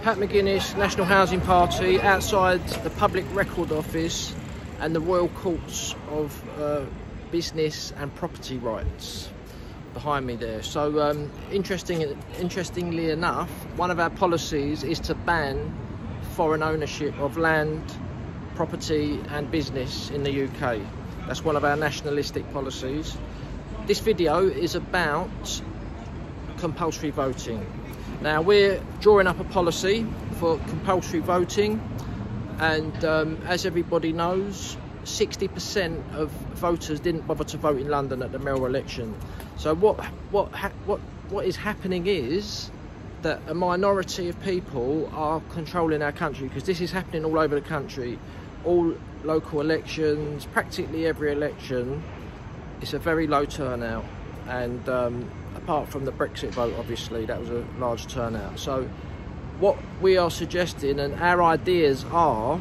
Pat McGuinness, National Housing Party, outside the Public Record Office and the Royal Courts of Business and Property Rights behind me there. So interestingly enough, one of our policies is to ban foreign ownership of land, property and business in the UK. That's one of our nationalistic policies. This video is about compulsory voting. Now we're drawing up a policy for compulsory voting, and as everybody knows, 60% of voters didn't bother to vote in London at the mayoral election. So what is happening is that a minority of people are controlling our country, because this is happening all over the country. All local elections, practically every election, it's a very low turnout, and apart from the Brexit vote, obviously that was a large turnout. So what we are suggesting, and our ideas are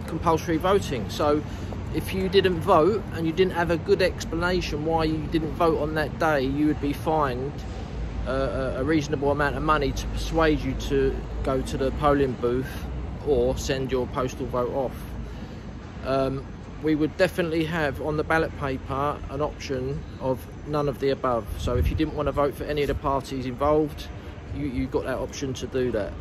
compulsory voting. So if you didn't vote and you didn't have a good explanation why you didn't vote on that day, you would be fined a reasonable amount of money to persuade you to go to the polling booth or send your postal vote off. We would definitely have on the ballot paper an option of none of the above. So if you didn't want to vote for any of the parties involved, you got that option to do that.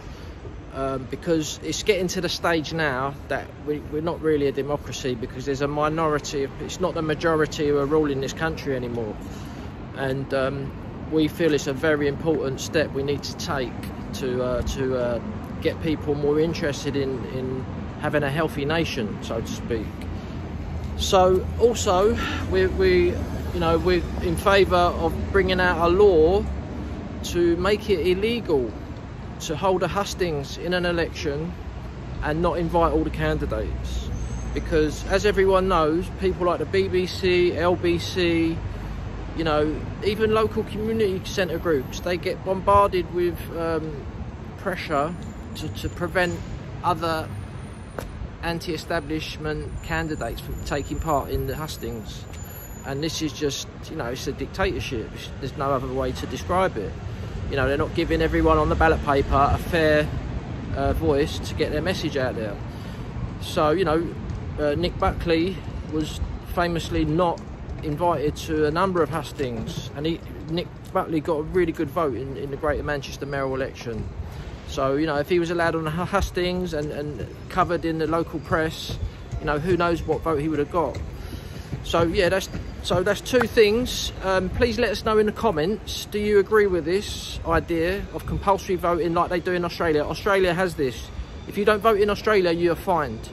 Because it's getting to the stage now that we're not really a democracy, because there's a minority of, it's not the majority who are ruling this country anymore. And we feel it's a very important step we need to take to get people more interested in having a healthy nation, so to speak. So also we're in favour of bringing out a law to make it illegal to hold a hustings in an election and not invite all the candidates, because as everyone knows, people like the BBC, LBC, even local community centre groups, they get bombarded with pressure to prevent other anti-establishment candidates from taking part in the hustings. And this is just, it's a dictatorship. There's no other way to describe it. They're not giving everyone on the ballot paper a fair voice to get their message out there. So, Nick Buckley was famously not invited to a number of hustings, and Nick Buckley got a really good vote in the Greater Manchester mayoral election. So, if he was allowed on the hustings and covered in the local press, who knows what vote he would have got. So yeah, that's two things. Please let us know in the comments, do you agree with this idea of compulsory voting like they do in Australia? Australia has this. If you don't vote in Australia, you're fined.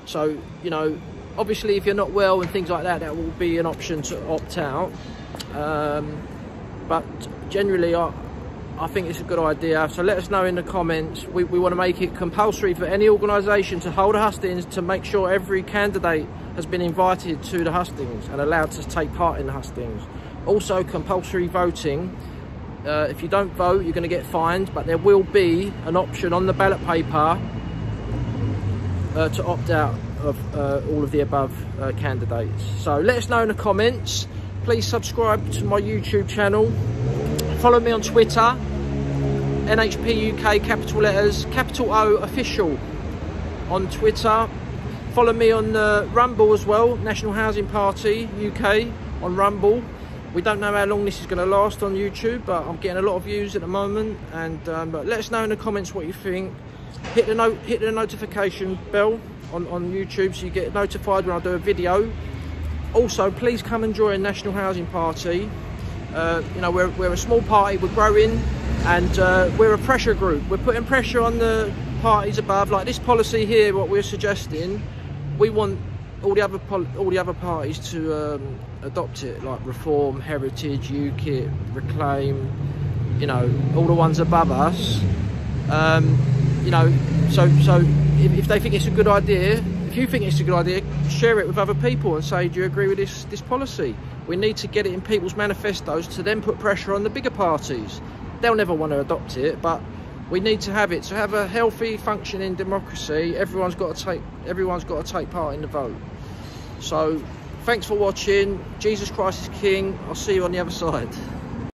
So, obviously if you're not well and things like that, that will be an option to opt out. But generally, I think it's a good idea. So let us know in the comments. We want to make it compulsory for any organisation to hold a hustings, to make sure every candidate has been invited to the hustings and allowed to take part in the hustings. Also compulsory voting. If you don't vote, you're going to get fined, but there will be an option on the ballot paper to opt out of all of the above candidates. So let us know in the comments. Please subscribe to my YouTube channel. Follow me on Twitter, NHP UK, capital letters, capital O official on Twitter. Follow me on Rumble as well, National Housing Party UK on Rumble. We don't know how long this is going to last on YouTube, but I'm getting a lot of views at the moment. And but let us know in the comments what you think. Hit the notification bell on YouTube so you get notified when I do a video. Also, please come and join National Housing Party. We're a small party, we're growing, and we're a pressure group. We're putting pressure on the parties above, like this policy here, what we're suggesting. We want all the other parties to adopt it, like Reform, Heritage, UKIP, Reclaim, all the ones above us. So if they think it's a good idea, if you think it's a good idea, share it with other people and say, do you agree with this policy? We need to get it in people's manifestos to then put pressure on the bigger parties. They'll never want to adopt it, but we need to have it. To have a healthy, functioning democracy, everyone's got to take part in the vote. So thanks for watching. Jesus Christ is King. I'll see you on the other side.